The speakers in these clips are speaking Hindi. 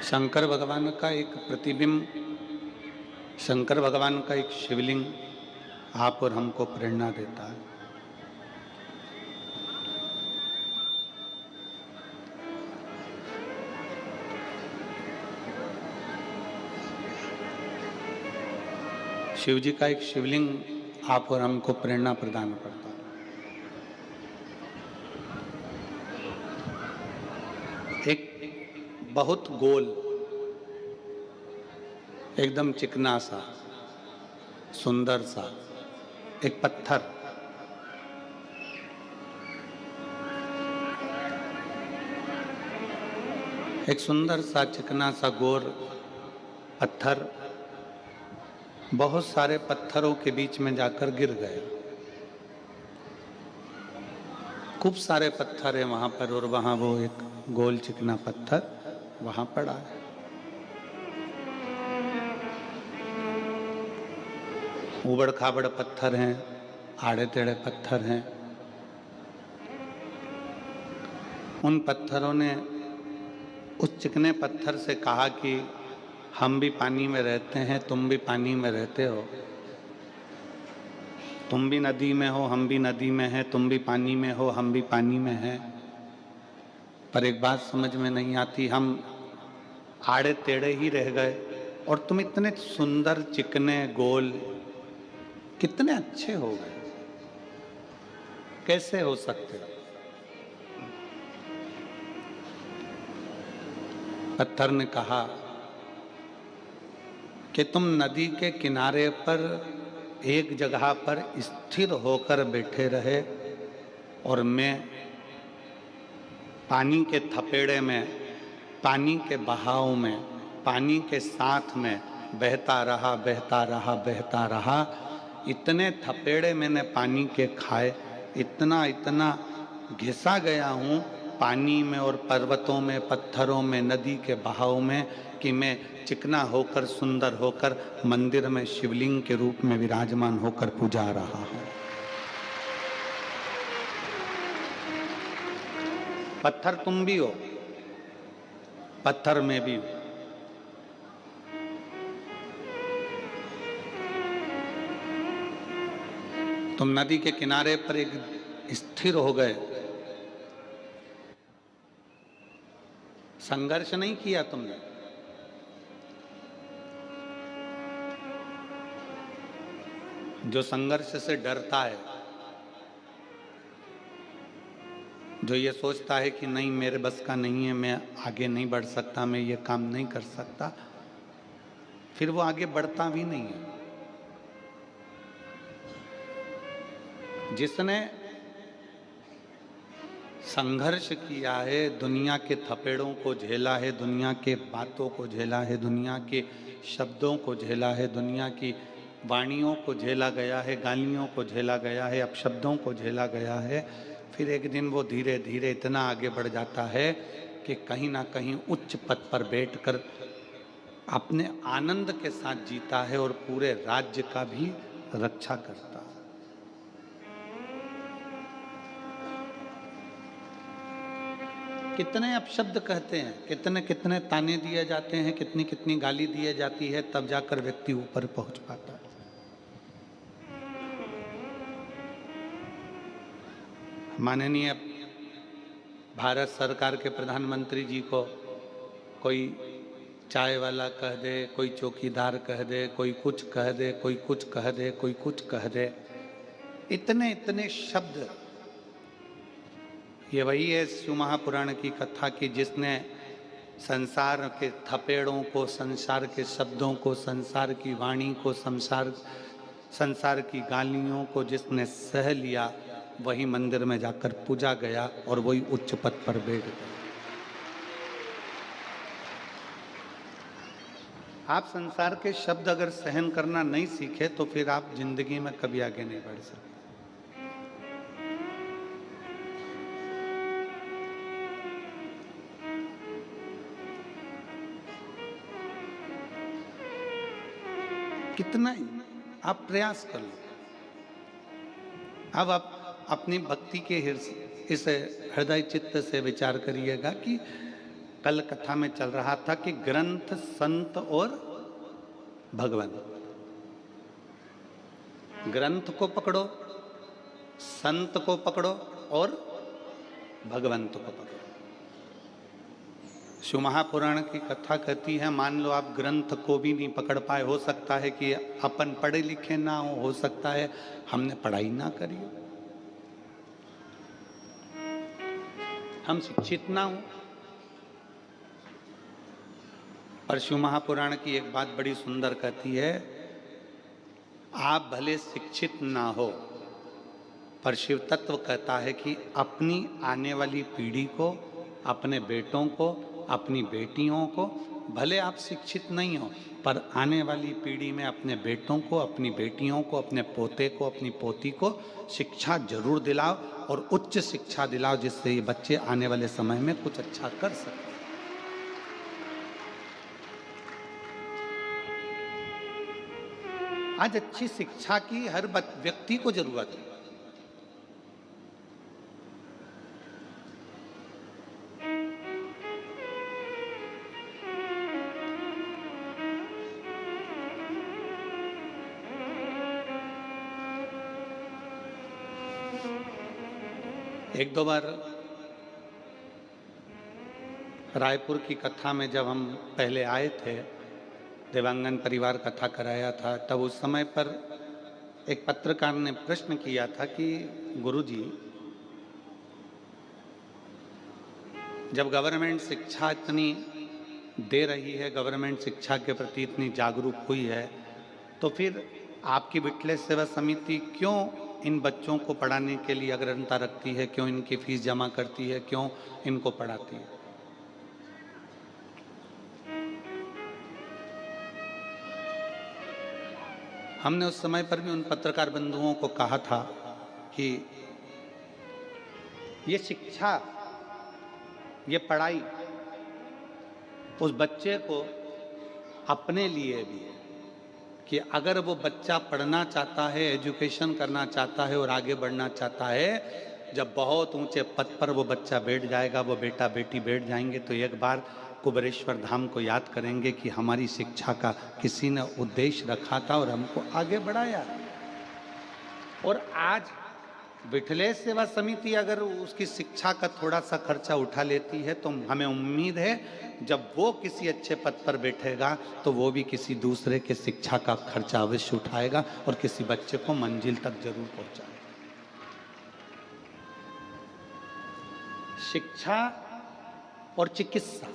शंकर भगवान का एक प्रतिबिंब, शंकर भगवान का एक शिवलिंग आप और हमको प्रेरणा देता है। शिव जी का एक शिवलिंग आप और हमको प्रेरणा प्रदान करता है। एक बहुत गोल, एकदम चिकना सा, सुंदर सा एक पत्थर, एक सुंदर सा चिकना सा गोर पत्थर बहुत सारे पत्थरों के बीच में जाकर गिर गया। खूब सारे पत्थर है वहां पर और वहां वो एक गोल चिकना पत्थर वहां पड़ा है। उबड़ खाबड़ पत्थर हैं, आड़े टेढ़े पत्थर हैं। उन पत्थरों ने उस चिकने पत्थर से कहा कि हम भी पानी में रहते हैं, तुम भी पानी में रहते हो, तुम भी नदी में हो, हम भी नदी में हैं, तुम भी पानी में हो, हम भी पानी में हैं। पर एक बात समझ में नहीं आती, हम आड़े टेढ़े ही रह गए और तुम इतने सुंदर चिकने गोल कितने अच्छे हो गए, कैसे हो सकते हो? पत्थर ने कहा कि तुम नदी के किनारे पर एक जगह पर स्थिर होकर बैठे रहे और मैं पानी के थपेड़े में, पानी के बहाव में, पानी के साथ में बहता रहा, बहता रहा, बहता रहा। इतने थपेड़े मैंने पानी के खाए, इतना इतना घिसा गया हूँ पानी में और पर्वतों में, पत्थरों में, नदी के बहाव में कि मैं चिकना होकर, सुंदर होकर मंदिर में शिवलिंग के रूप में विराजमान होकर पूजा रहा हूँ। पत्थर तुम भी हो, पत्थर में भी हो। तुम नदी के किनारे पर एक स्थिर हो गए, संघर्ष नहीं किया तुमने, जो संघर्ष से डरता है, जो ये सोचता है कि नहीं मेरे बस का नहीं है, मैं आगे नहीं बढ़ सकता, मैं ये काम नहीं कर सकता, फिर वो आगे बढ़ता भी नहीं है। जिसने संघर्ष किया है, दुनिया के थपेड़ों को झेला है, दुनिया के बातों को झेला है, दुनिया के शब्दों को झेला है, दुनिया की वाणियों को झेला गया है, गालियों को झेला गया है, अपशब्दों को झेला गया है, फिर एक दिन वो धीरे धीरे इतना आगे बढ़ जाता है कि कहीं ना कहीं उच्च पद पर बैठकर अपने आनंद के साथ जीता है और पूरे राज्य का भी रक्षा करता है। कितने अपशब्द कहते हैं, कितने कितने ताने दिए जाते हैं, कितनी कितनी गाली दी जाती है, तब जाकर व्यक्ति ऊपर पहुंच पाता है। माननीय भारत सरकार के प्रधानमंत्री जी को कोई चाय वाला कह दे, कोई चौकीदार कह दे, कोई कुछ कह दे, कोई कुछ कह दे, कोई कुछ कह दे, इतने इतने शब्द। ये वही है शिव महापुराण की कथा कि जिसने संसार के थपेड़ों को, संसार के शब्दों को, संसार की वाणी को, संसार की गालियों को जिसने सह लिया, वही मंदिर में जाकर पूजा गया और वही उच्च पद पर बैठ गया। आप संसार के शब्द अगर सहन करना नहीं सीखे तो फिर आप जिंदगी में कभी आगे नहीं बढ़ सकते। कितना ही आप प्रयास कर लो। अब आप अपनी भक्ति के इस हृदय चित्त से विचार करिएगा कि कल कथा में चल रहा था कि ग्रंथ, संत और भगवान। ग्रंथ को पकड़ो, संत को पकड़ो और भगवंत को पकड़ो। शिव महापुराण की कथा कहती है, मान लो आप ग्रंथ को भी नहीं पकड़ पाए, हो सकता है कि अपन पढ़े लिखे ना हो सकता है हमने पढ़ाई ना करी हो, हम शिक्षित ना हो। पर शिव महापुराण की एक बात बड़ी सुंदर कहती है, आप भले शिक्षित ना हो, पर शिव तत्व कहता है कि अपनी आने वाली पीढ़ी को, अपने बेटों को, अपनी बेटियों को, भले आप शिक्षित नहीं हो, पर आने वाली पीढ़ी में अपने बेटों को, अपनी बेटियों को, अपने पोते को, अपनी पोती को शिक्षा जरूर दिलाओ और उच्च शिक्षा दिलाओ, जिससे ये बच्चे आने वाले समय में कुछ अच्छा कर सकें। आज अच्छी शिक्षा की हर व्यक्ति को जरूरत है। एक दो बार रायपुर की कथा में जब हम पहले आए थे, देवांगन परिवार कथा कराया था, तब उस समय पर एक पत्रकार ने प्रश्न किया था कि गुरुजी, जब गवर्नमेंट शिक्षा इतनी दे रही है, गवर्नमेंट शिक्षा के प्रति इतनी जागरूक हुई है, तो फिर आपकी विटलेस सेवा समिति क्यों इन बच्चों को पढ़ाने के लिए अग्रता रखती है, क्यों इनकी फीस जमा करती है, क्यों इनको पढ़ाती है? हमने उस समय पर भी उन पत्रकार बंधुओं को कहा था कि ये शिक्षा, ये पढ़ाई उस बच्चे को अपने लिए भी है कि अगर वो बच्चा पढ़ना चाहता है, एजुकेशन करना चाहता है और आगे बढ़ना चाहता है, जब बहुत ऊंचे पद पर वो बच्चा बैठ जाएगा, वो बेटा बेटी बैठ जाएंगे, तो एक बार कुबेरेश्वर धाम को याद करेंगे कि हमारी शिक्षा का किसी ने उद्देश्य रखा था और हमको आगे बढ़ाया। और आज विठलेश सेवा समिति अगर उसकी शिक्षा का थोड़ा सा खर्चा उठा लेती है, तो हमें उम्मीद है जब वो किसी अच्छे पद पर बैठेगा तो वो भी किसी दूसरे के शिक्षा का खर्चा अवश्य उठाएगा और किसी बच्चे को मंजिल तक जरूर पहुंचाएगा। शिक्षा और चिकित्सा,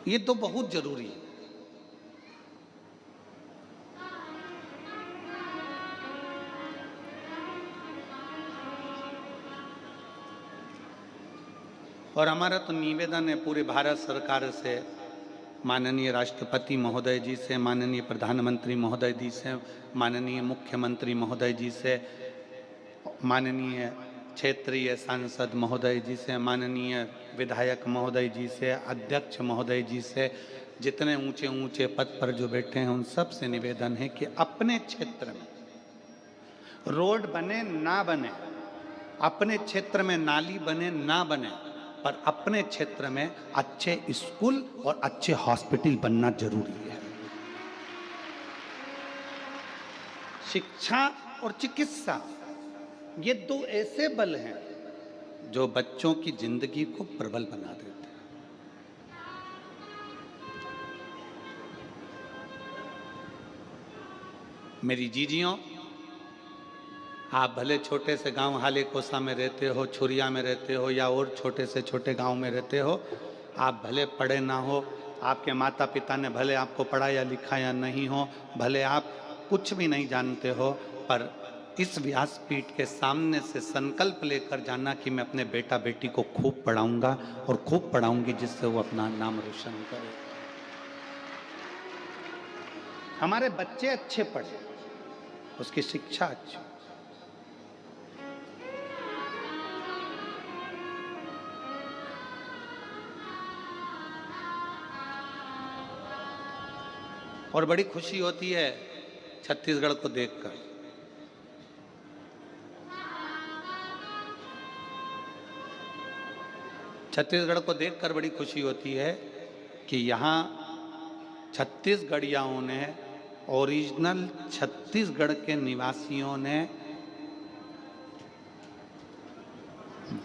ये तो बहुत जरूरी है। और हमारा तो निवेदन है पूरे भारत सरकार से, माननीय राष्ट्रपति महोदय जी से, माननीय प्रधानमंत्री महोदय जी से, माननीय मुख्यमंत्री महोदय जी से, माननीय क्षेत्रीय सांसद महोदय जी से, माननीय विधायक महोदय जी से, अध्यक्ष महोदय जी से, जितने ऊंचे ऊंचे पद पर जो बैठे हैं उन सब से निवेदन है कि अपने क्षेत्र में रोड बने ना बने, अपने क्षेत्र में नाली बने ना बने, पर अपने क्षेत्र में अच्छे स्कूल और अच्छे हॉस्पिटल बनना जरूरी है। शिक्षा और चिकित्सा, ये दो ऐसे बल हैं जो बच्चों की जिंदगी को प्रबल बना देते हैं। मेरी जीजियों, आप भले छोटे से गांव हाले कोसा में रहते हो, छुरिया में रहते हो, या और छोटे से छोटे गांव में रहते हो, आप भले पढ़े ना हो, आपके माता पिता ने भले आपको पढ़ाया लिखाया नहीं हो, भले आप कुछ भी नहीं जानते हो, पर इस व्यासपीठ के सामने से संकल्प लेकर जाना कि मैं अपने बेटा बेटी को खूब पढ़ाऊंगा और खूब पढ़ाऊंगी, जिससे वो अपना नाम रोशन करे। हमारे बच्चे अच्छे पढ़े, उसकी शिक्षा अच्छी। और बड़ी खुशी होती है छत्तीसगढ़ को देखकर। छत्तीसगढ़ को देखकर बड़ी खुशी होती है कि यहाँ छत्तीसगढ़ियाओं ने, ओरिजिनल छत्तीसगढ़ के निवासियों ने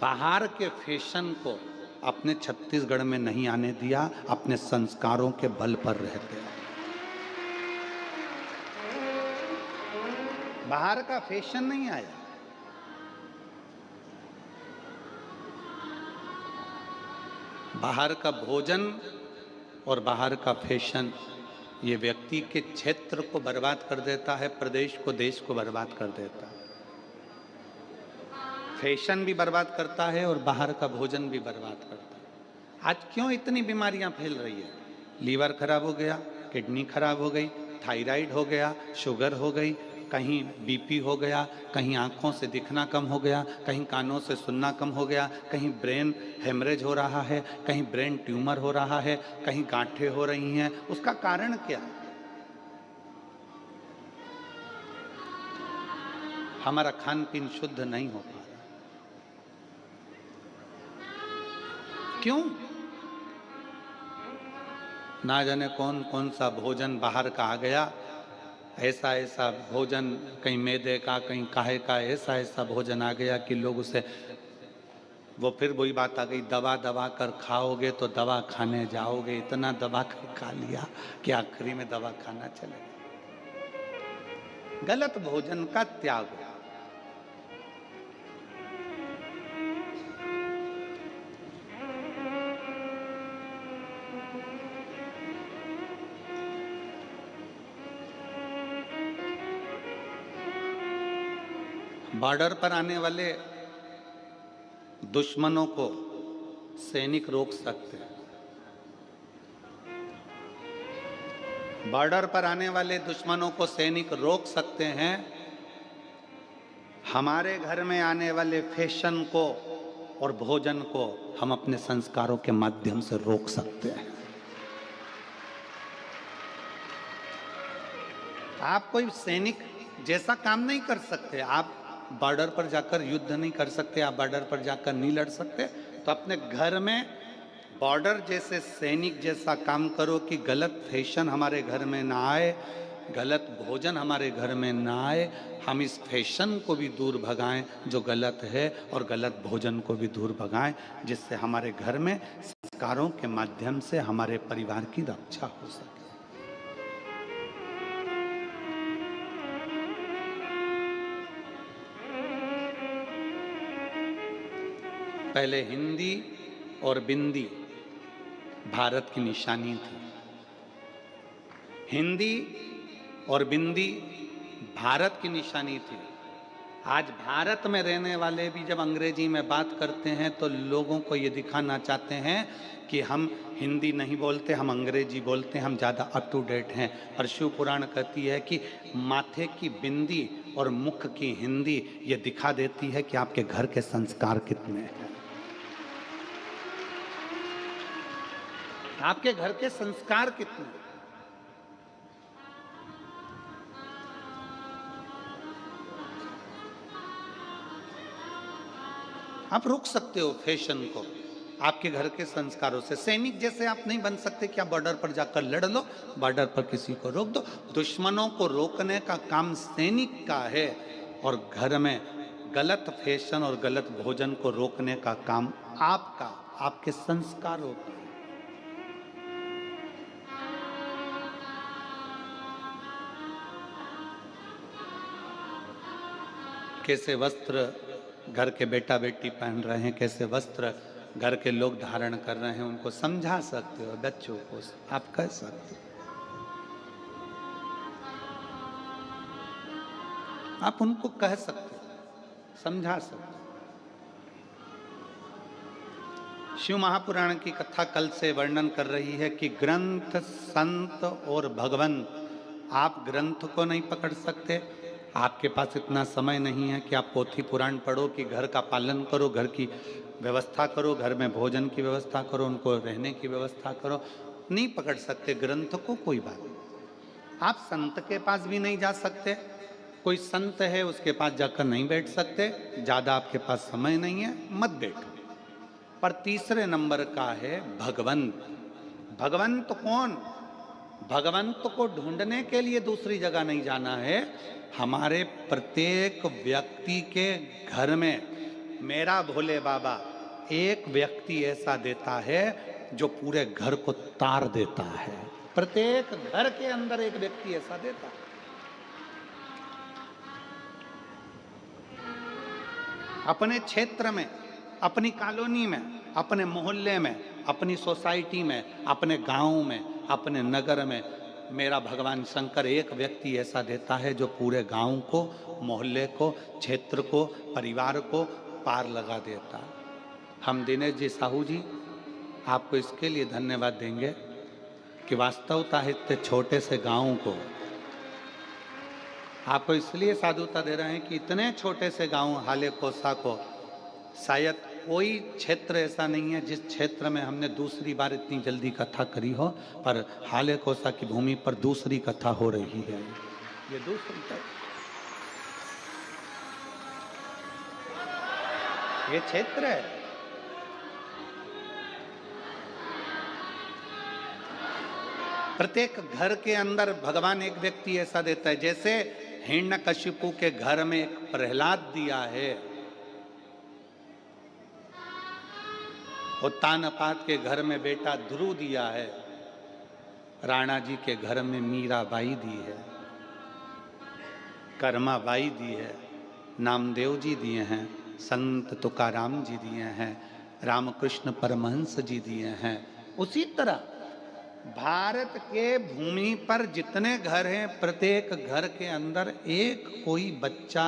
बाहर के फैशन को अपने छत्तीसगढ़ में नहीं आने दिया, अपने संस्कारों के बल पर रहते हैं। बाहर का फैशन नहीं आया। बाहर का भोजन और बाहर का फैशन ये व्यक्ति के क्षेत्र को बर्बाद कर देता है, प्रदेश को, देश को बर्बाद कर देता है। फैशन भी बर्बाद करता है और बाहर का भोजन भी बर्बाद करता है। आज क्यों इतनी बीमारियां फैल रही है? लीवर खराब हो गया, किडनी खराब हो गई, थायराइड हो गया, शुगर हो गई, कहीं बीपी हो गया, कहीं आँखों से दिखना कम हो गया, कहीं कानों से सुनना कम हो गया, कहीं ब्रेन हेमरेज हो रहा है, कहीं ब्रेन ट्यूमर हो रहा है, कहीं गांठें हो रही हैं। उसका कारण क्या है? हमारा खान पीन शुद्ध नहीं हो पा रहा। क्यों? ना जाने कौन कौन सा भोजन बाहर का आ गया, ऐसा ऐसा भोजन, कहीं मैदे का, कहीं काहे का, ऐसा ऐसा भोजन आ गया कि लोग उसे, वो फिर वही बात आ गई, दबा दबा कर खाओगे तो दवा खाने जाओगे। इतना दबा कर खा लिया कि आखिरी में दवा खाना चले। गलत भोजन का त्याग हो। बॉर्डर पर आने वाले दुश्मनों को सैनिक रोक सकते हैं। बॉर्डर पर आने वाले दुश्मनों को सैनिक रोक सकते हैं। हमारे घर में आने वाले फैशन को और भोजन को हम अपने संस्कारों के माध्यम से रोक सकते हैं। आप कोई सैनिक जैसा काम नहीं कर सकते। आप बॉर्डर पर जाकर युद्ध नहीं कर सकते, आप बॉर्डर पर जाकर नहीं लड़ सकते। तो अपने घर में बॉर्डर जैसे सैनिक जैसा काम करो कि गलत फैशन हमारे घर में ना आए, गलत भोजन हमारे घर में ना आए। हम इस फैशन को भी दूर भगाएं जो गलत है, और गलत भोजन को भी दूर भगाएं, जिससे हमारे घर में संस्कारों के माध्यम से हमारे परिवार की रक्षा हो सके। पहले हिंदी और बिंदी भारत की निशानी थी। हिंदी और बिंदी भारत की निशानी थी। आज भारत में रहने वाले भी जब अंग्रेजी में बात करते हैं तो लोगों को ये दिखाना चाहते हैं कि हम हिंदी नहीं बोलते, हम अंग्रेजी बोलते हैं, हम ज़्यादा अप टू डेट हैं। और शिव पुराण कहती है कि माथे की बिंदी और मुख की हिंदी ये दिखा देती है कि आपके घर के संस्कार कितने हैं, आपके घर के संस्कार कितने। आप रोक सकते हो फैशन को आपके घर के संस्कारों से। सैनिक जैसे आप नहीं बन सकते कि आप बॉर्डर पर जाकर लड़ लो, बॉर्डर पर किसी को रोक दो। दुश्मनों को रोकने का काम सैनिक का है, और घर में गलत फैशन और गलत भोजन को रोकने का काम आपका, आपके संस्कारों का। कैसे वस्त्र घर के बेटा बेटी पहन रहे हैं, कैसे वस्त्र घर के लोग धारण कर रहे हैं, उनको समझा सकते हो। बच्चों को आप कह सकते हो, आप उनको कह सकते हो, समझा सकते हो। शिव महापुराण की कथा कल से वर्णन कर रही है कि ग्रंथ, संत और भगवंत, आप ग्रंथ को नहीं पकड़ सकते। आपके पास इतना समय नहीं है कि आप पोथी पुराण पढ़ो, कि घर का पालन करो, घर की व्यवस्था करो, घर में भोजन की व्यवस्था करो, उनको रहने की व्यवस्था करो। नहीं पकड़ सकते ग्रंथ को, कोई बात नहीं। आप संत के पास भी नहीं जा सकते। कोई संत है उसके पास जाकर नहीं बैठ सकते, ज़्यादा आपके पास समय नहीं है, मत बैठो। पर तीसरे नंबर का है भगवंत। भगवंत कौन? भगवंत को ढूंढने के लिए दूसरी जगह नहीं जाना है, हमारे प्रत्येक व्यक्ति के घर में मेरा भोले बाबा एक व्यक्ति ऐसा देता है जो पूरे घर को तार देता है। प्रत्येक घर के अंदर एक व्यक्ति ऐसा देता है। अपने क्षेत्र में, अपनी कॉलोनी में, अपने मोहल्ले में, अपनी सोसाइटी में, अपने गांव में, अपने नगर में मेरा भगवान शंकर एक व्यक्ति ऐसा देता है जो पूरे गांव को, मोहल्ले को, क्षेत्र को, परिवार को पार लगा देता है। हम दिनेश जी साहू जी आपको इसके लिए धन्यवाद देंगे कि वास्तवता इतने छोटे से गांव को आपको इसलिए साधुता दे रहे हैं कि इतने छोटे से गांव हाले कोसा को शायद कोई क्षेत्र ऐसा नहीं है जिस क्षेत्र में हमने दूसरी बार इतनी जल्दी कथा करी हो, पर हाले कोसा की भूमि पर दूसरी कथा हो रही है। ये दूसरी ये क्षेत्र है। प्रत्येक घर के अंदर भगवान एक व्यक्ति ऐसा देता है। जैसे हिरण्यकशिपु के घर में एक प्रहलाद दिया है, उत्तानपाद के घर में बेटा ध्रुव दिया है, राणा जी के घर में मीराबाई दी है, कर्माबाई दी है, नामदेव जी दिए हैं, संत तुकाराम जी दिए हैं, रामकृष्ण परमहंस जी दिए हैं। उसी तरह भारत के भूमि पर जितने घर हैं, प्रत्येक घर के अंदर एक कोई बच्चा,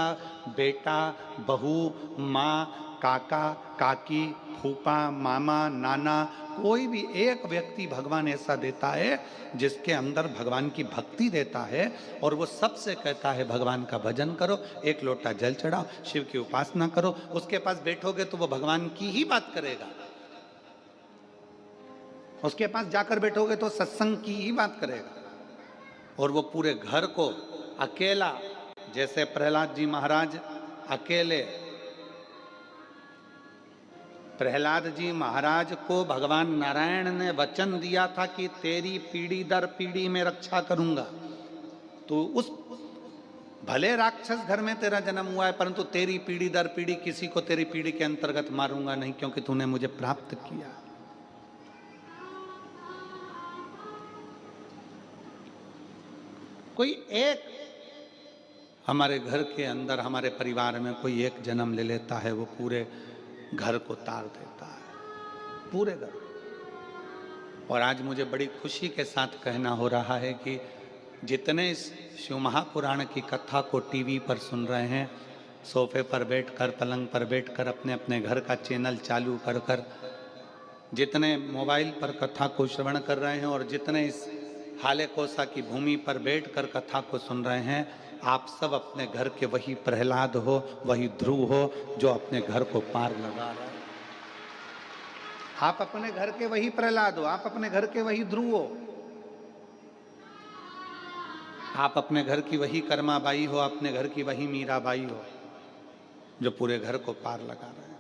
बेटा, बहू, माँ, काका, काकी, फूफा, मामा, नाना, कोई भी एक व्यक्ति भगवान ऐसा देता है जिसके अंदर भगवान की भक्ति देता है, और वो सबसे कहता है भगवान का भजन करो, एक लोटा जल चढ़ाओ, शिव की उपासना करो। उसके पास बैठोगे तो वो भगवान की ही बात करेगा, उसके पास जाकर बैठोगे तो सत्संग की ही बात करेगा। और वो पूरे घर को अकेला, जैसे प्रहलाद जी महाराज अकेले, प्रहलाद जी महाराज को भगवान नारायण ने वचन दिया था कि तेरी पीढ़ी दर पीढ़ी में रक्षा करूंगा। तो उस भले राक्षस घर में तेरा जन्म हुआ है, परंतु तेरी पीढ़ी दर पीढ़ी किसी को तेरी पीढ़ी के अंतर्गत मारूंगा नहीं, क्योंकि तूने मुझे प्राप्त किया। कोई एक हमारे घर के अंदर, हमारे परिवार में कोई एक जन्म ले लेता है, वो पूरे घर को तार देता है, पूरे घर। और आज मुझे बड़ी खुशी के साथ कहना हो रहा है कि जितने इस शिव महापुराण की कथा को टीवी पर सुन रहे हैं, सोफे पर बैठकर, पलंग पर बैठकर, अपने अपने घर का चैनल चालू कर कर, जितने मोबाइल पर कथा को श्रवण कर रहे हैं, और जितने इस हाले कोसा की भूमि पर बैठकर कथा को सुन रहे हैं, आप सब अपने घर के वही प्रहलाद हो, वही ध्रुव हो जो अपने घर को पार लगा रहे हैं। आप अपने घर के वही प्रहलाद हो, आप अपने घर के वही ध्रुव हो, आप अपने घर की वही कर्माबाई हो, अपने घर की वही मीराबाई हो जो पूरे घर को पार लगा रहे हैं।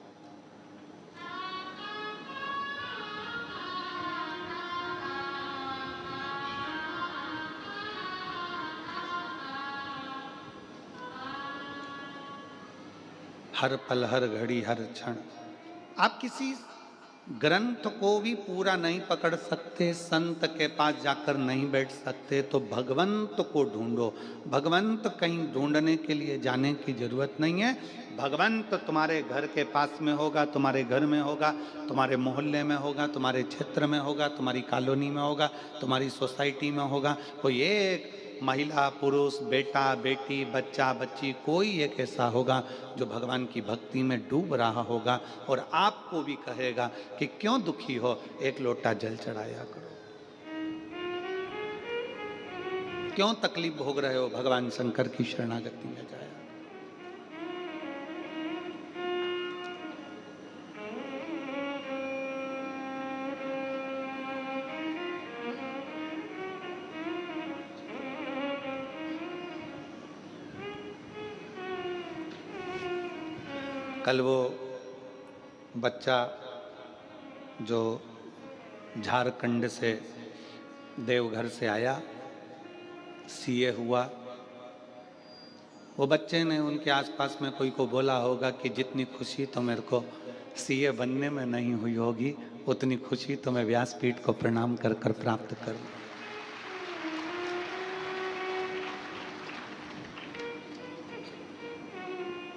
हर पल, हर घड़ी, हर क्षण। आप किसी ग्रंथ को भी पूरा नहीं पकड़ सकते, संत के पास जाकर नहीं बैठ सकते, तो भगवंत को ढूंढो। भगवंत कहीं ढूंढने के लिए जाने की जरूरत नहीं है। भगवंत तुम्हारे घर के पास में होगा, तुम्हारे घर में होगा, तुम्हारे मोहल्ले में होगा, तुम्हारे क्षेत्र में होगा, तुम्हारी कॉलोनी में होगा, तुम्हारी सोसाइटी में होगा। कोई एक महिला, पुरुष, बेटा, बेटी, बच्चा, बच्ची, कोई एक ऐसा होगा जो भगवान की भक्ति में डूब रहा होगा और आपको भी कहेगा कि क्यों दुखी हो, एक लोटा जल चढ़ाया करो। क्यों तकलीफ भोग रहे हो, भगवान शंकर की शरणागति में जाया। कल वो बच्चा जो झारखंड से देवघर से आया, सीए हुआ। वो बच्चे ने उनके आसपास में कोई को बोला होगा कि जितनी खुशी तो मेरे को सीए बनने में नहीं हुई होगी, उतनी खुशी तो मैं व्यासपीठ को प्रणाम कर कर प्राप्त करूं।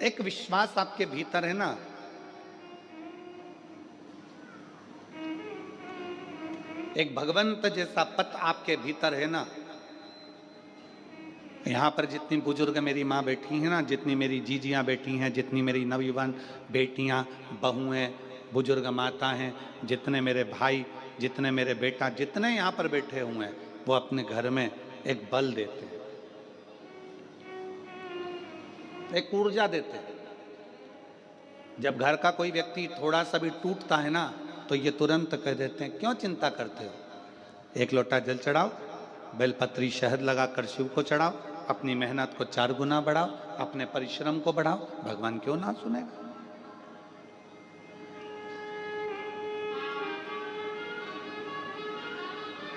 एक विश्वास आपके भीतर है ना, एक भगवंत जैसा पथ आपके भीतर है ना। यहाँ पर जितनी बुजुर्ग मेरी माँ बैठी हैं ना, जितनी मेरी जीजियाँ बैठी हैं, जितनी मेरी नवयुवान बेटियाँ, बहुएं, बुजुर्ग माता हैं, जितने मेरे भाई, जितने मेरे बेटा, जितने यहाँ पर बैठे हुए हैं, वो अपने घर में एक बल देते हैं, एक ऊर्जा देते हैं। जब घर का कोई व्यक्ति थोड़ा सा भी टूटता है ना, तो ये तुरंत कह देते हैं, क्यों चिंता करते हो, एक लोटा जल चढ़ाओ, बेलपत्री शहद लगाकर शिव को चढ़ाओ, अपनी मेहनत को 4 गुना बढ़ाओ, अपने परिश्रम को बढ़ाओ, भगवान क्यों ना सुनेगा।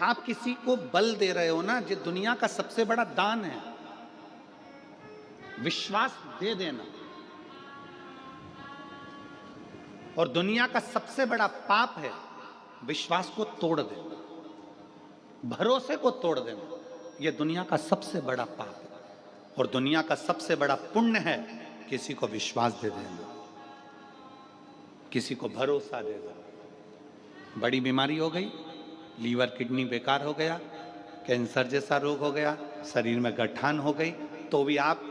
आप किसी को बल दे रहे हो ना, ये दुनिया का सबसे बड़ा दान है, विश्वास दे देना। और दुनिया का सबसे बड़ा पाप है विश्वास को तोड़ देना, भरोसे को तोड़ देना। यह दुनिया का सबसे बड़ा पाप है। और दुनिया का सबसे बड़ा पुण्य है किसी को विश्वास दे देना, किसी को भरोसा दे देना। बड़ी बीमारी हो गई, लीवर किडनी बेकार हो गया, कैंसर जैसा रोग हो गया, शरीर में गठान हो गई, तो भी आप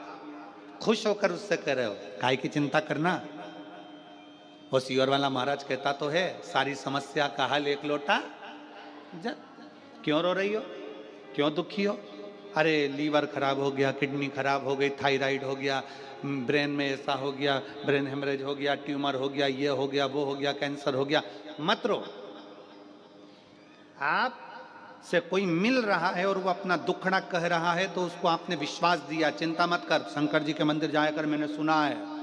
खुश होकर उससे कह रहे हो काय की चिंता करना। वो सीवर वाला महाराज कहता तो है, सारी समस्या का हल एक लोटा जल। क्यों रो रही हो, क्यों दुखी हो? अरे लीवर खराब हो गया, किडनी खराब हो गई, थायराइड हो गया, ब्रेन में ऐसा हो गया, ब्रेन हेमरेज हो गया, ट्यूमर हो गया, ये हो गया, वो हो गया, कैंसर हो गया। मत रो। आप से कोई मिल रहा है और वो अपना दुखड़ा कह रहा है, तो उसको आपने विश्वास दिया, चिंता मत कर, शंकर जी के मंदिर जाया कर, मैंने सुना है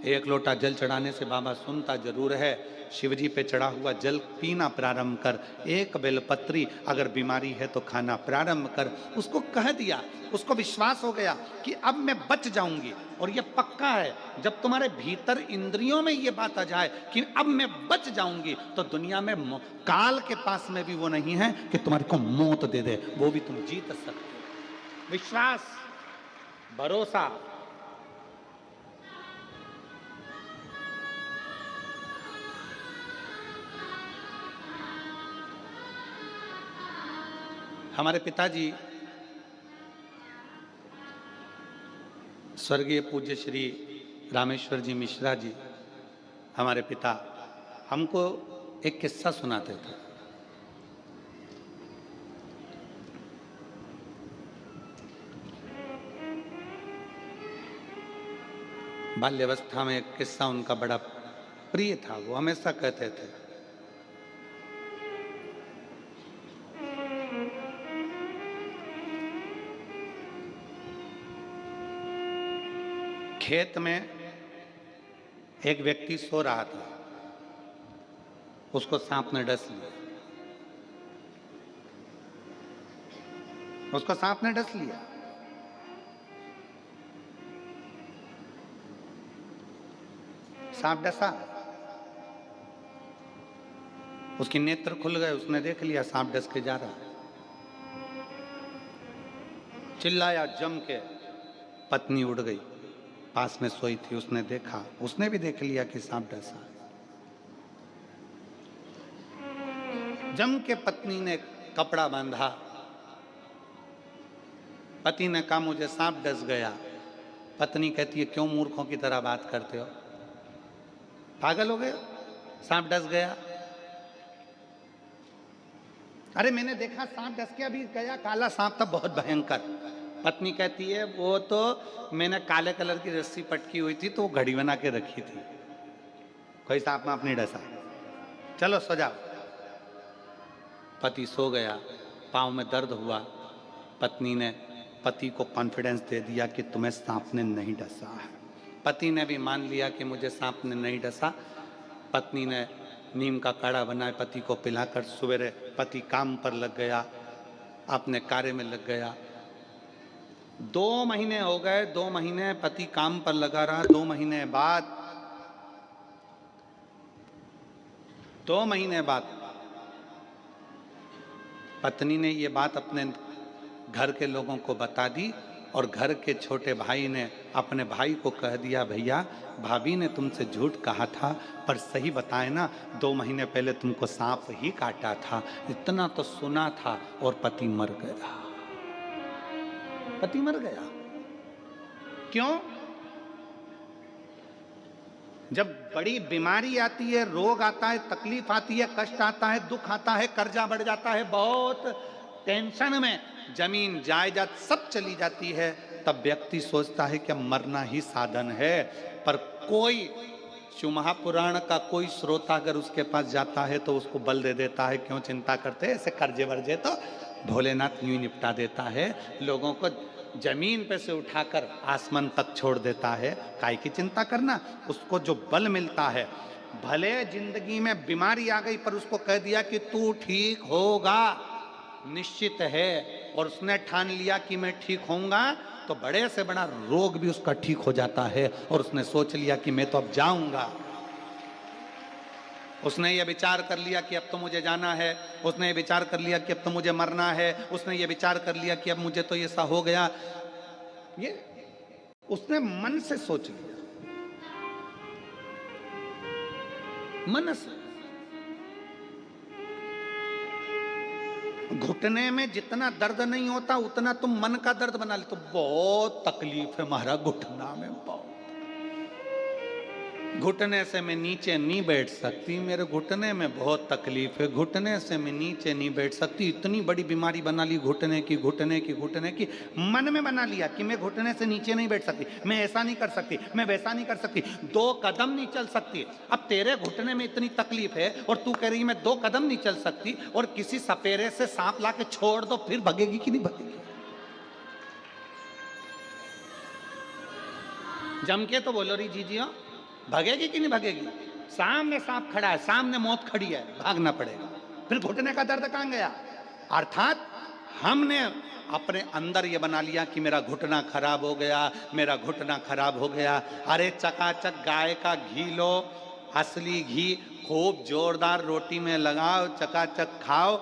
एक लोटा जल चढ़ाने से बाबा सुनता जरूर है। शिवजी पे चढ़ा हुआ जल पीना प्रारंभ कर, एक बेलपत्री अगर बीमारी है तो खाना प्रारंभ कर। उसको कह दिया, उसको विश्वास हो गया कि अब मैं बच जाऊंगी। और ये पक्का है, जब तुम्हारे भीतर इंद्रियों में ये बात आ जाए कि अब मैं बच जाऊंगी, तो दुनिया में काल के पास में भी वो नहीं है कि तुम्हारे को मौत दे दे, वो भी तुम जीत सकते हो। विश्वास, भरोसा। हमारे पिताजी स्वर्गीय पूज्य श्री रामेश्वर जी मिश्रा जी, हमारे पिता, हमको एक किस्सा सुनाते थे। बाल्यावस्था में एक किस्सा उनका बड़ा प्रिय था, वो हमेशा कहते थे, खेत में एक व्यक्ति सो रहा था, उसको सांप ने डस लिया, उसको सांप ने डस लिया। सांप डसा, उसके नेत्र खुल गए, उसने देख लिया सांप डस के जा रहा है। चिल्लाया जम के, पत्नी उड़ गई, पास में सोई थी, उसने देखा, उसने भी देख लिया कि सांप डसा। जम के पत्नी ने कपड़ा बांधा, पति ने कहा मुझे सांप डस गया। पत्नी कहती है क्यों मूर्खों की तरह बात करते हो, पागल हो गए, सांप डस गया। अरे मैंने देखा सांप डस के अभी गया, काला सांप था बहुत भयंकर। पत्नी कहती है वो तो मैंने काले कलर की रस्सी पटकी हुई थी तो वो घड़ी बना के रखी थी, कोई सांप में अपनी डसा, चलो सो जाओ। पति सो गया, पाँव में दर्द हुआ, पत्नी ने पति को कॉन्फिडेंस दे दिया कि तुम्हें सांप ने नहीं डसा है। पति ने भी मान लिया कि मुझे सांप ने नहीं डसा। पत्नी ने नीम का काढ़ा बनाए, पति को पिलाकर सवेरे पति काम पर लग गया, अपने कार्य में लग गया। 2 महीने हो गए, 2 महीने पति काम पर लगा रहा। 2 महीने बाद 2 महीने बाद पत्नी ने ये बात अपने घर के लोगों को बता दी और घर के छोटे भाई ने अपने भाई को कह दिया, भैया भाभी ने तुमसे झूठ कहा था, पर सही बताए ना, 2 महीने पहले तुमको सांप ही काटा था। इतना तो सुना था और पति मर गया। पति मर गया। क्यों? जब बड़ी बीमारी आती है, रोग आता है, तकलीफ आती है, कष्ट आता है, दुख आता है, कर्जा बढ़ जाता है, बहुत टेंशन में जमीन जायदाद सब चली जाती है, तब व्यक्ति सोचता है कि मरना ही साधन है। पर कोई शिव महापुराण का कोई श्रोता अगर उसके पास जाता है तो उसको बल दे देता है, क्यों चिंता करते हैं, ऐसे कर्जे वर्जे तो भोलेनाथ यूं निपटा देता है, लोगों को जमीन पे से उठाकर आसमान तक छोड़ देता है। काय की चिंता करना, उसको जो बल मिलता है, भले जिंदगी में बीमारी आ गई पर उसको कह दिया कि तू ठीक होगा, निश्चित है, और उसने ठान लिया कि मैं ठीक होऊंगा, तो बड़े से बड़ा रोग भी उसका ठीक हो जाता है। और उसने सोच लिया कि मैं तो अब जाऊंगा, उसने ये विचार कर लिया कि अब तो मुझे जाना है, उसने ये विचार कर लिया कि अब तो मुझे मरना है, उसने ये विचार कर लिया कि अब मुझे तो ऐसा हो गया, ये उसने मन से सोच लिया, मन से। घुटने में जितना दर्द नहीं होता उतना तुम मन का दर्द बना ले, तो बहुत तकलीफ है महाराज घुटना में, बहुत। घुटने से मैं नीचे नहीं बैठ सकती, मेरे घुटने में बहुत तकलीफ है, घुटने से मैं नीचे नहीं बैठ सकती। इतनी बड़ी बीमारी बना ली घुटने की, घुटने की, घुटने की। मन में बना लिया कि मैं घुटने से नीचे नहीं बैठ सकती, मैं ऐसा नहीं कर सकती, मैं वैसा नहीं कर सकती, 2 कदम नहीं चल सकती। अब तेरे घुटने में इतनी तकलीफ है और तू कह रही मैं 2 कदम नहीं चल सकती, और किसी सपेरे से सांप ला के छोड़ दो, फिर भगेगी कि नहीं भगेगी? जम के तो बोलो रही जीजियो, भगेगी कि नहीं भगेगी? सामने सांप खड़ा है, सामने मौत खड़ी है, भागना पड़ेगा। फिर घुटने का दर्द कहां गया? अर्थात हमने अपने अंदर ये बना लिया कि मेरा घुटना खराब हो गया, मेरा घुटना खराब हो गया। अरे चकाचक गाय का घी लो, असली घी, खूब जोरदार रोटी में लगाओ, चकाचक खाओ,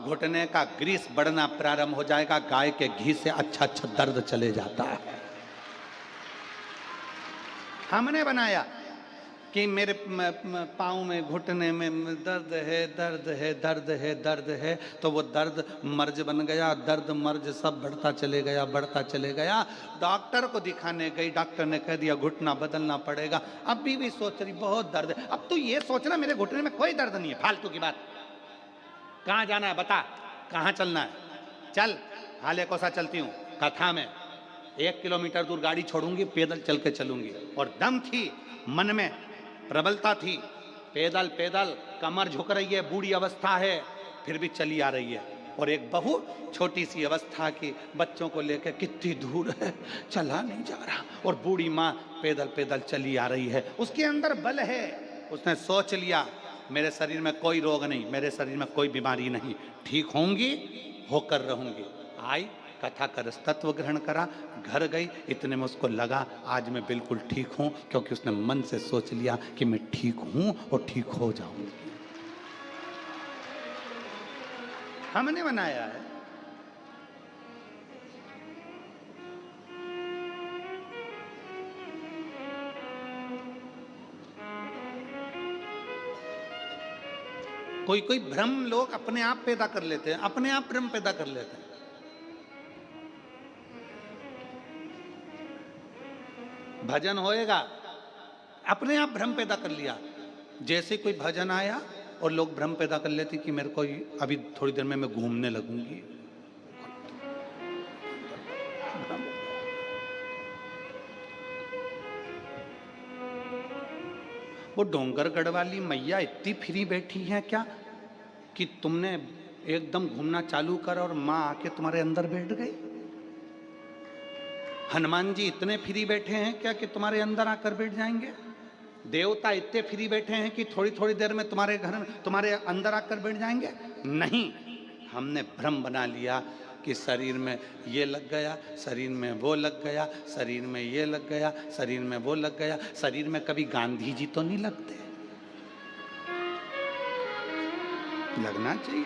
घुटने का ग्रीस बढ़ना प्रारंभ हो जाएगा। गाय के घी से अच्छा अच्छा दर्द चले जाता है। हमने बनाया कि मेरे पाँव में, घुटने में दर्द है, दर्द है, दर्द है, दर्द है, तो वो दर्द मर्ज बन गया, दर्द मर्ज सब बढ़ता चले गया, बढ़ता चले गया। डॉक्टर को दिखाने गई, डॉक्टर ने कह दिया घुटना बदलना पड़ेगा। अभी भी सोच रही बहुत दर्द है। अब तू ये सोचना मेरे घुटने में कोई दर्द नहीं है, फालतू की बात। कहाँ जाना है बता, कहाँ चलना है, चल। हाले कोसा चलती हूँ कथा में, 1 किलोमीटर दूर गाड़ी छोड़ूंगी, पैदल चल के चलूंगी। और दम थी, मन में प्रबलता थी, पैदल पैदल कमर झुक रही है, बूढ़ी अवस्था है, फिर भी चली आ रही है। और एक बहू छोटी सी अवस्था की, बच्चों को लेकर कितनी दूर है, चला नहीं जा रहा, और बूढ़ी माँ पैदल पैदल चली आ रही है। उसके अंदर बल है, उसने सोच लिया मेरे शरीर में कोई रोग नहीं, मेरे शरीर में कोई बीमारी नहीं, ठीक होंगी, होकर रहूंगी। आई, कथा का तत्व ग्रहण करा, घर गई, इतने में उसको लगा आज मैं बिल्कुल ठीक हूं, क्योंकि उसने मन से सोच लिया कि मैं ठीक हूं और ठीक हो जाऊंगी। हमने बनाया है। कोई कोई भ्रम लोग अपने आप पैदा कर लेते हैं, अपने आप भ्रम पैदा कर लेते हैं। भजन होएगा, अपने आप भ्रम पैदा कर लिया। जैसे कोई भजन आया और लोग भ्रम पैदा कर लेते कि मेरे को अभी थोड़ी देर में मैं घूमने लगूंगी। वो डोंगरगढ़ वाली मैया इतनी फ्री बैठी है क्या कि तुमने एकदम घूमना चालू कर और माँ आके तुम्हारे अंदर बैठ गई? हनुमान जी इतने फ्री बैठे हैं क्या कि तुम्हारे अंदर आकर बैठ जाएंगे? देवता इतने फ्री बैठे हैं कि थोड़ी थोड़ी देर में तुम्हारे घर में, तुम्हारे अंदर आकर बैठ जाएंगे? नहीं, हमने भ्रम बना लिया कि शरीर में ये लग गया, शरीर में वो लग गया, शरीर में ये लग गया, शरीर में वो लग गया। शरीर में कभी गांधी जी तो नहीं लगते? लगना चाहिए।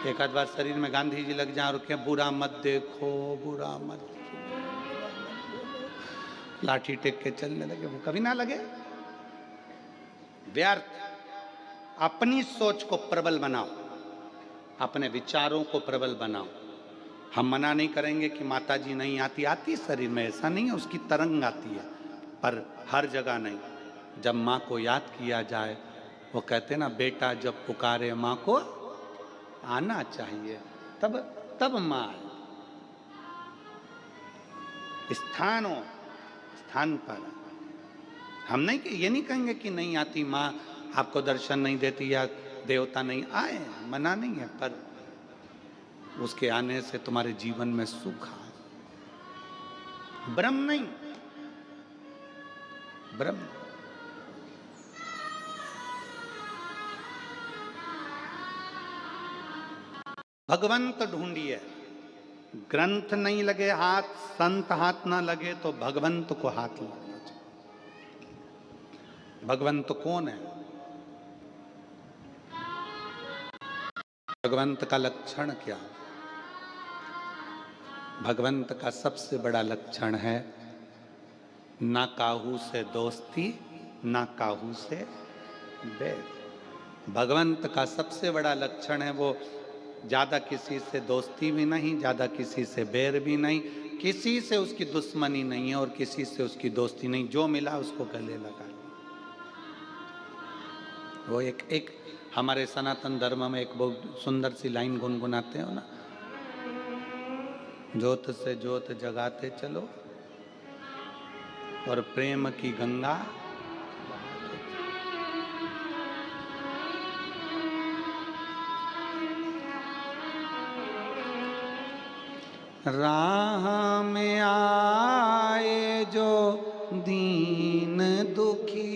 एक आध बार शरीर में गांधी जी लग जाए और क्या, बुरा मत देखो, बुरा मत, लाठी टेक के चलने लगे, वो कभी ना लगे। व्यर्थ। अपनी सोच को प्रबल बनाओ, अपने विचारों को प्रबल बनाओ। हम मना नहीं करेंगे कि माता जी नहीं आती, आती शरीर में, ऐसा नहीं है, उसकी तरंग आती है, पर हर जगह नहीं। जब माँ को याद किया जाए, वो कहते ना, बेटा जब पुकारे माँ को आना चाहिए, तब तब माँ आए। स्थान पर हम नहीं, ये नहीं कहेंगे कि नहीं आती माँ, आपको दर्शन नहीं देती या देवता नहीं आए, मना नहीं है, पर उसके आने से तुम्हारे जीवन में सुख आए। ब्रह्म नहीं, ब्रह्म। भगवंत ढूंढिए, ग्रंथ नहीं लगे हाथ, संत हाथ ना लगे तो भगवंत को हाथ लगना चाहिए। भगवंत कौन है? भगवंत का लक्षण क्या? भगवंत का सबसे बड़ा लक्षण है ना काहू से दोस्ती, ना काहू से बैर। भगवंत का सबसे बड़ा लक्षण है वो ज्यादा किसी से दोस्ती भी नहीं, ज्यादा किसी से बैर भी नहीं, किसी से उसकी दुश्मनी नहीं है और किसी से उसकी दोस्ती नहीं। जो मिला उसको गले लगा लिया। वो एक हमारे सनातन धर्म में एक बहुत सुंदर सी लाइन गुनगुनाते हो ना, ज्योत से ज्योत जगाते चलो और प्रेम की गंगा राह में आए जो दीन दुखी,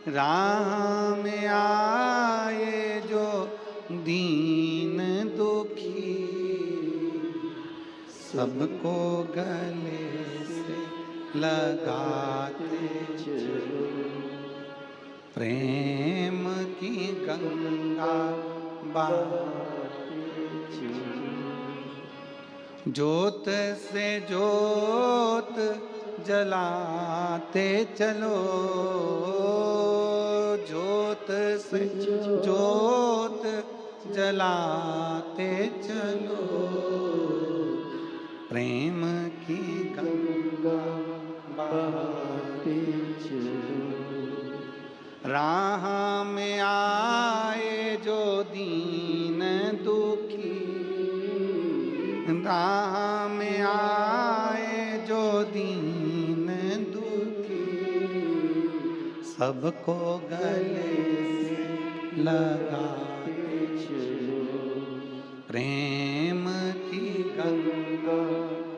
राह में आए जो दीन दुखी, सबको गले से लगाते चलो, प्रेम की गंगा ज्योत से ज्योत जलाते चलो, ज्योत से ज्योत जलाते चलो, प्रेम की गंगा बहाते चलो, राह में आए जो दीन दुखी, राह में आए जो दीन दुखी, सबको गले से लगाते चलो, प्रेम की गंगा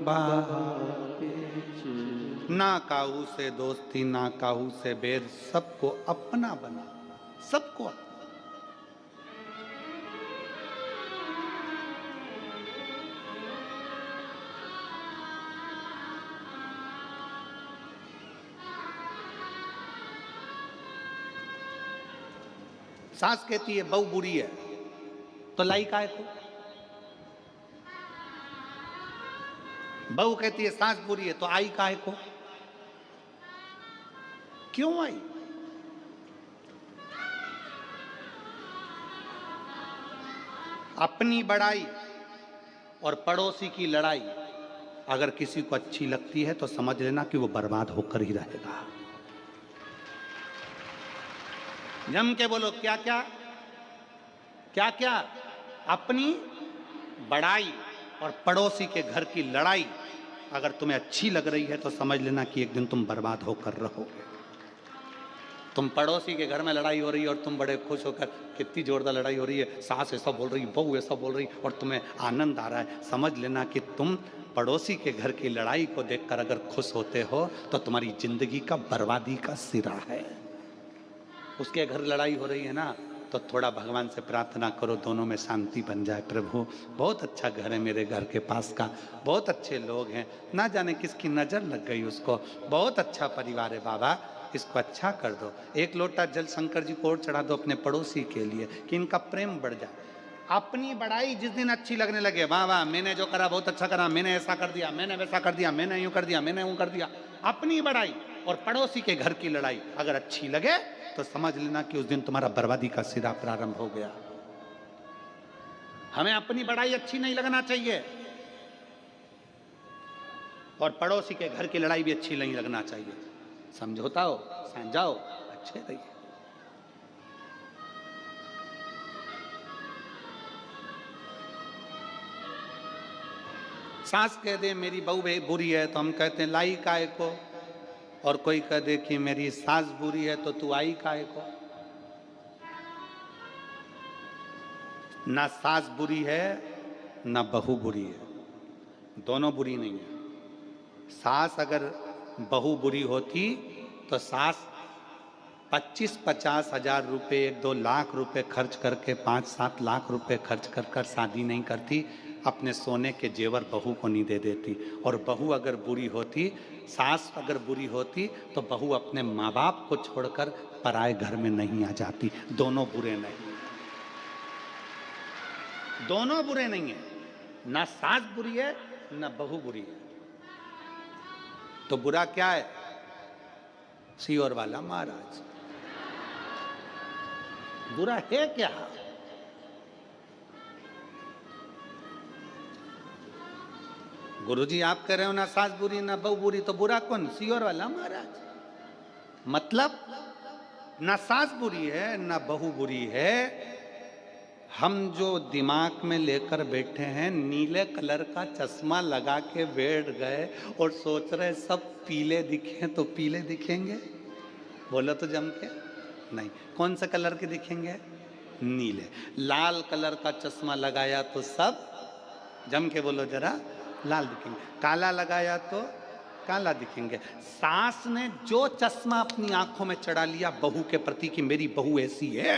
बहाते चलो। ना काहू से दोस्ती, ना काहू से बैर, सबको अपना बना, सबको अपना। सास कहती है बहू बुरी है, तो लाई काहे को? बहू कहती है सास बुरी है, तो आई काहे को? क्यों आई? अपनी बड़ाई और पड़ोसी की लड़ाई अगर किसी को अच्छी लगती है तो समझ लेना कि वो बर्बाद होकर ही रहेगा। जम के बोलो, क्या क्या क्या क्या? अपनी बड़ाई और पड़ोसी के घर की लड़ाई अगर तुम्हें अच्छी लग रही है तो समझ लेना कि एक दिन तुम बर्बाद होकर रहोगे। तुम पड़ोसी के घर में लड़ाई हो रही है और तुम बड़े खुश होकर, कितनी जोरदार लड़ाई हो रही है, सास ऐसा बोल रही, बहू ऐसा बोल रही, और तुम्हें आनंद आ रहा है। समझ लेना कि तुम पड़ोसी के घर की लड़ाई को देखकर अगर खुश होते हो तो तुम्हारी जिंदगी का बर्बादी का सिरा है। उसके घर लड़ाई हो रही है ना, तो थोड़ा भगवान से प्रार्थना करो दोनों में शांति बन जाए। प्रभु बहुत अच्छा घर है मेरे घर के पास का, बहुत अच्छे लोग हैं, ना जाने किसकी नज़र लग गई उसको, बहुत अच्छा परिवार है बाबा, इसको अच्छा कर दो। एक लोटा जल शंकर जी को और चढ़ा दो अपने पड़ोसी के लिए कि इनका प्रेम बढ़ जाए। अपनी बड़ाई जिस दिन अच्छी लगने लगे, वाह वाह मैंने जो करा बहुत अच्छा करा, मैंने ऐसा कर दिया, मैंने वैसा कर दिया, मैंने यूं कर दिया, मैंने यूं कर दिया, अपनी बड़ाई और पड़ोसी के घर की लड़ाई अगर अच्छी लगे तो समझ लेना कि उस दिन तुम्हारा बर्बादी का सिरा प्रारंभ हो गया। हमें अपनी बड़ाई अच्छी नहीं लगना चाहिए और पड़ोसी के घर की लड़ाई भी अच्छी नहीं लगना चाहिए। समझौता हो, समझाओ, अच्छे रहिए। सास कह दे मेरी बहू बुरी है तो हम कहते हैं लाई काय को, और कोई कह दे कि मेरी सास बुरी है तो तू आई काय को। ना सास बुरी है ना बहू बुरी है, दोनों बुरी नहीं है। सास अगर बहू बुरी होती तो सास 25-50 हजार रुपये, 1-2 लाख रुपए खर्च करके 5-7 लाख रुपए खर्च कर कर शादी नहीं करती, अपने सोने के जेवर बहू को नहीं दे देती। और बहू अगर बुरी होती, सास अगर बुरी होती तो बहू अपने माँ बाप को छोड़कर पराए घर में नहीं आ जाती। दोनों बुरे नहीं, दोनों बुरे नहीं है, ना सास बुरी है ना बहू बुरी है। तो बुरा क्या है? सियोर वाला महाराज, बुरा है क्या? गुरुजी आप कह रहे हो ना सास बुरी ना बहू बुरी, तो बुरा कौन? सियोर वाला महाराज। मतलब ना सास बुरी है ना बहू बुरी है, हम जो दिमाग में लेकर बैठे हैं, नीले कलर का चश्मा लगा के बैठ गए और सोच रहे सब पीले दिखें तो पीले दिखेंगे। बोलो तो जम के नहीं। कौन से कलर के दिखेंगे? नीले। लाल कलर का चश्मा लगाया तो सब जम के बोलो जरा लाल दिखेंगे, काला लगाया तो काला दिखेंगे। सास ने जो चश्मा अपनी आंखों में चढ़ा लिया बहू के प्रति कि मेरी बहू ऐसी है,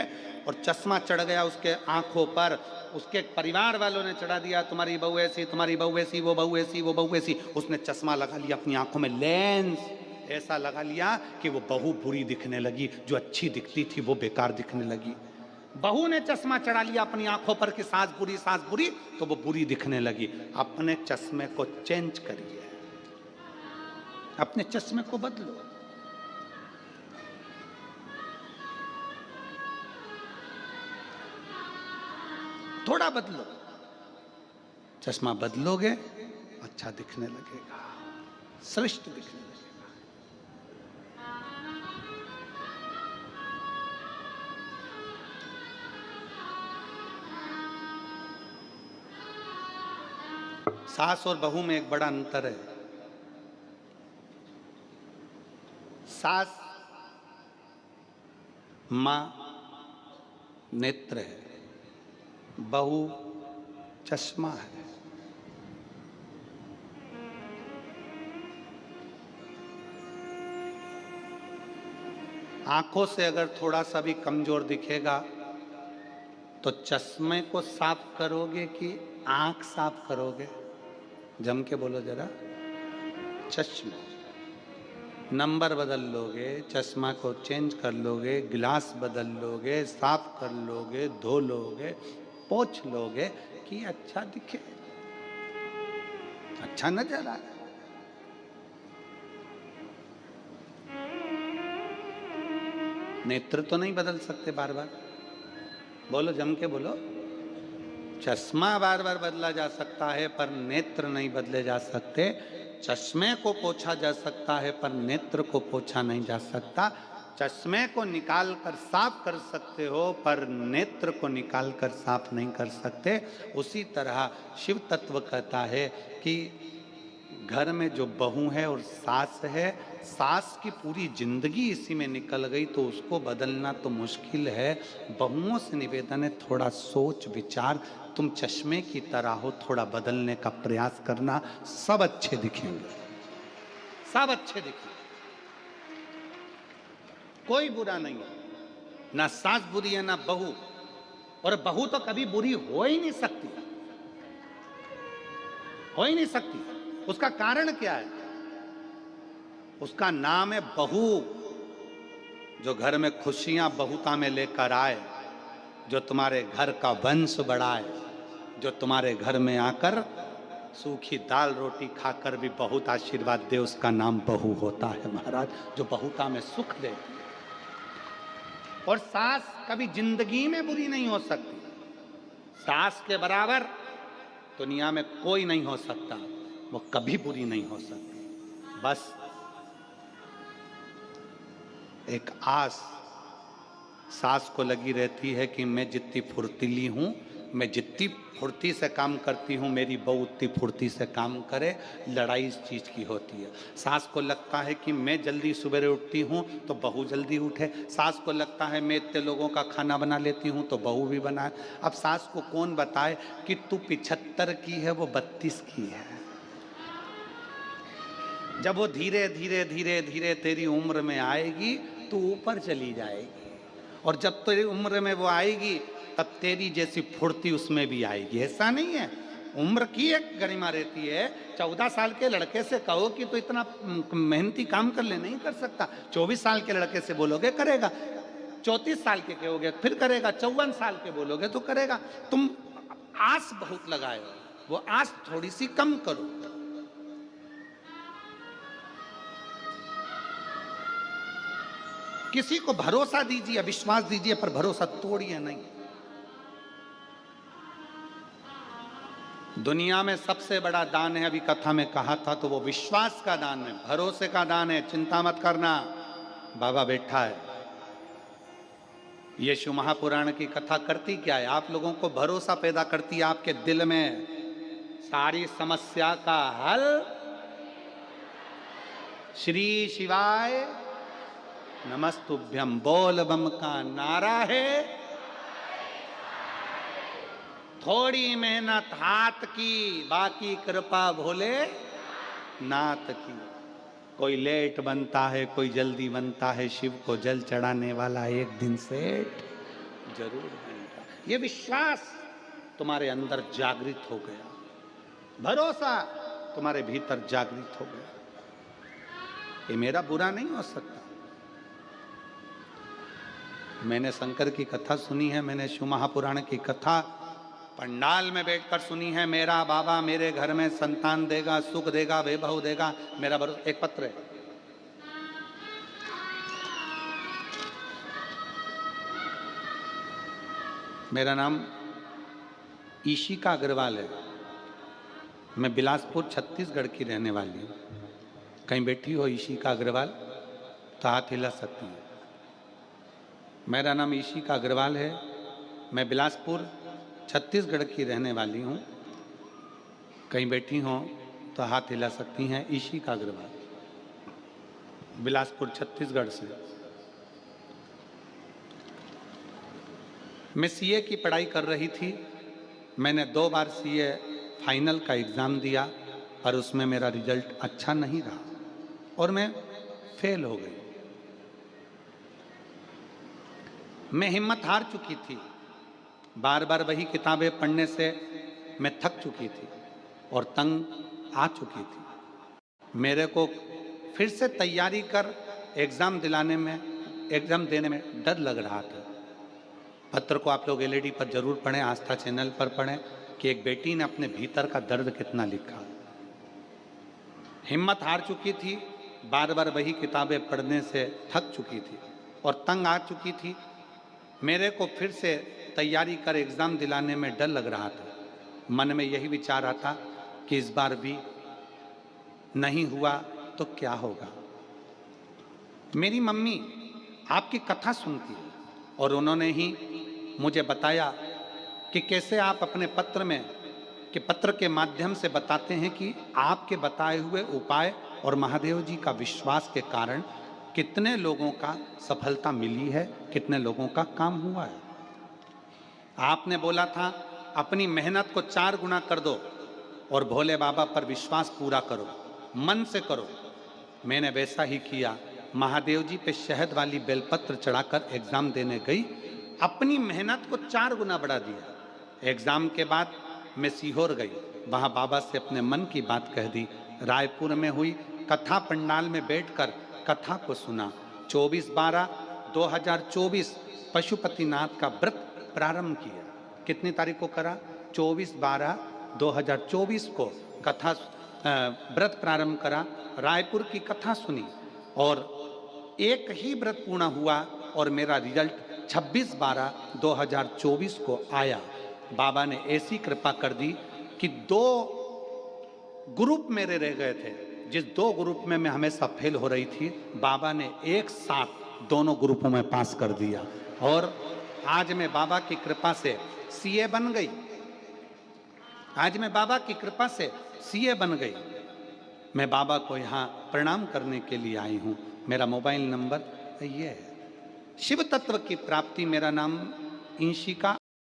और चश्मा चढ़ गया उसके आंखों पर, उसके परिवार वालों ने चढ़ा दिया तुम्हारी बहू ऐसी, तुम्हारी बहू ऐसी, वो बहू ऐसी, वो बहू ऐसी, उसने चश्मा लगा लिया अपनी आंखों में, लेंस ऐसा लगा लिया कि वो बहू बुरी दिखने लगी, जो अच्छी दिखती थी वो बेकार दिखने लगी। बहू ने चश्मा चढ़ा लिया अपनी आंखों पर कि सास बुरी, तो वो बुरी दिखने लगी। अपने चश्मे को चेंज करिए, अपने चश्मे को बदलो। थोड़ा बदलो, चश्मा बदलोगे अच्छा दिखने लगेगा, श्रेष्ठ दिखने लगेगा। सास और बहू में एक बड़ा अंतर है। सास मां नेत्र है, बहू चश्मा है। आंखों से अगर थोड़ा सा भी कमजोर दिखेगा तो चश्मे को साफ करोगे कि आंख साफ करोगे? जम के बोलो जरा। चश्मा, नंबर बदल लोगे, चश्मा को चेंज कर लोगे, गिलास बदल लोगे, साफ कर लोगे, धो लोगे, पोंछ लोगे कि अच्छा दिखे, अच्छा नजर आए। नेत्र तो नहीं बदल सकते बार बार, बोलो जम के बोलो। चश्मा बार बार बदला जा सकता है पर नेत्र नहीं बदले जा सकते। चश्मे को पोछा जा सकता है पर नेत्र को पोछा नहीं जा सकता। चश्मे को निकाल कर साफ कर सकते हो पर नेत्र को निकाल कर साफ नहीं कर सकते। उसी तरह शिव तत्व कहता है कि घर में जो बहू है और सास है, सास की पूरी जिंदगी इसी में निकल गई तो उसको बदलना तो मुश्किल है। बहुओं से निवेदन है, थोड़ा सोच विचार, तुम चश्मे की तरह हो, थोड़ा बदलने का प्रयास करना, सब अच्छे दिखेंगे, सब अच्छे दिखेंगे, कोई बुरा नहीं है। ना सास बुरी है ना बहू, और बहू तो कभी बुरी हो ही नहीं सकती, हो ही नहीं सकती। उसका कारण क्या है? उसका नाम है बहू। जो घर में खुशियां बहुता में लेकर आए, जो तुम्हारे घर का वंश बढ़ाए, जो तुम्हारे घर में आकर सूखी दाल रोटी खाकर भी बहुत आशीर्वाद दे, उसका नाम बहू होता है महाराज, जो बहुता में सुख दे। और सास कभी जिंदगी में बुरी नहीं हो सकती, सास के बराबर दुनिया में कोई नहीं हो सकता, वो कभी बुरी नहीं हो सकती। बस एक आस सास को लगी रहती है कि मैं जितनी फुर्तीली हूं, मैं जितनी फुर्ती से काम करती हूँ, मेरी बहू उतनी फुर्ती से काम करे। लड़ाई इस चीज़ की होती है। सास को लगता है कि मैं जल्दी सवेरे उठती हूँ तो बहू जल्दी उठे, सास को लगता है मैं इतने लोगों का खाना बना लेती हूँ तो बहू भी बनाए। अब सास को कौन बताए कि तू 75 की है, वो 32 की है। जब वो धीरे धीरे धीरे धीरे तेरी उम्र में आएगी तो ऊपर चली जाएगी, और जब तेरी उम्र में वो आएगी तब तेरी जैसी फुर्ती उसमें भी आएगी। ऐसा नहीं है, उम्र की एक गरिमा रहती है। 14 साल के लड़के से कहो कि तो इतना मेहनती काम कर ले, नहीं कर सकता। 24 साल के लड़के से बोलोगे करेगा, 34 साल के कहोगे फिर करेगा, 54 साल के बोलोगे तो करेगा। तुम आस बहुत लगाए हो, वो आस थोड़ी सी कम करो। किसी को भरोसा दीजिए, विश्वास दीजिए, पर भरोसा तोड़िए नहीं। दुनिया में सबसे बड़ा दान है, अभी कथा में कहा था, तो वो विश्वास का दान है, भरोसे का दान है। चिंता मत करना, बाबा बैठा है। ये शिव महापुराण की कथा करती क्या है? आप लोगों को भरोसा पैदा करती है आपके दिल में। सारी समस्या का हल श्री शिवाय नमस्तुभ्यम बोल बम का नारा है। थोड़ी मेहनत हाथ की, बाकी कृपा भोले नाथ की। कोई लेट बनता है, कोई जल्दी बनता है, शिव को जल चढ़ाने वाला एक दिन सेठ जरूर बनेगा। ये विश्वास तुम्हारे अंदर जागृत हो गया, भरोसा तुम्हारे भीतर जागृत हो गया, ये मेरा बुरा नहीं हो सकता। मैंने शंकर की कथा सुनी है, मैंने शिव महापुराण की कथा पंडाल में बैठकर सुनी है। मेरा बाबा मेरे घर में संतान देगा, सुख देगा, वैभव देगा, मेरा भरोसा। एक पत्र है, मेरा नाम ईशिका अग्रवाल है, मैं बिलासपुर छत्तीसगढ़ की रहने वाली हूँ। कहीं बैठी हो ईशिका अग्रवाल तो हाथ हिला सकती हैं। मेरा नाम ईशिका अग्रवाल है, मैं बिलासपुर छत्तीसगढ़ की रहने वाली हूँ। कहीं बैठी हो तो हाथ हिला सकती हैं। ईशिका अग्रवाल, बिलासपुर छत्तीसगढ़ से। मैं सीए की पढ़ाई कर रही थी। मैंने 2 बार सीए फाइनल का एग्ज़ाम दिया, पर उसमें मेरा रिजल्ट अच्छा नहीं रहा और मैं फेल हो गई। मैं हिम्मत हार चुकी थी, बार बार वही किताबें पढ़ने से मैं थक चुकी थी और तंग आ चुकी थी। मेरे को फिर से तैयारी कर एग्ज़ाम देने में डर लग रहा था। पत्र को आप लोग एलईडी पर जरूर पढ़ें, आस्था चैनल पर पढ़ें कि एक बेटी ने अपने भीतर का दर्द कितना लिखा। हिम्मत हार चुकी थी, बार बार वही किताबें पढ़ने से थक चुकी थी और तंग आ चुकी थी। मेरे को फिर से तैयारी कर एग्ज़ाम दिलाने में डर लग रहा था। मन में यही विचार आता कि इस बार भी नहीं हुआ तो क्या होगा। मेरी मम्मी आपकी कथा सुनती है और उन्होंने ही मुझे बताया कि कैसे आप अपने पत्र में कि पत्र के माध्यम से बताते हैं कि आपके बताए हुए उपाय और महादेव जी का विश्वास के कारण कितने लोगों का सफलता मिली है, कितने लोगों का काम हुआ है। आपने बोला था अपनी मेहनत को 4 गुना कर दो और भोले बाबा पर विश्वास पूरा करो, मन से करो। मैंने वैसा ही किया। महादेव जी पे शहद वाली बेलपत्र चढ़ाकर एग्जाम देने गई, अपनी मेहनत को 4 गुना बढ़ा दिया। एग्जाम के बाद मैं सीहोर गई, वहाँ बाबा से अपने मन की बात कह दी। रायपुर में हुई कथा पंडाल में बैठकर कथा को सुना। 24/12/2024 पशुपतिनाथ का व्रत प्रारंभ किया। कितनी तारीख को करा? 24/12/2024 को कथा व्रत प्रारंभ करा, रायपुर की कथा सुनी और एक ही व्रत पूर्ण हुआ और मेरा रिजल्ट 26/12/2024 को आया। बाबा ने ऐसी कृपा कर दी कि 2 ग्रुप मेरे रह गए थे। जिस 2 ग्रुप में मैं हमेशा फेल हो रही थी, बाबा ने एक साथ दोनों ग्रुपों में पास कर दिया और आज मैं बाबा की कृपा से सीए बन गई। आज मैं बाबा की कृपा से सीए बन गई। मैं बाबा को यहाँ प्रणाम करने के लिए आई हूँ। मेरा मोबाइल नंबर ये है। शिव तत्व की प्राप्ति, मेरा नाम इंशिका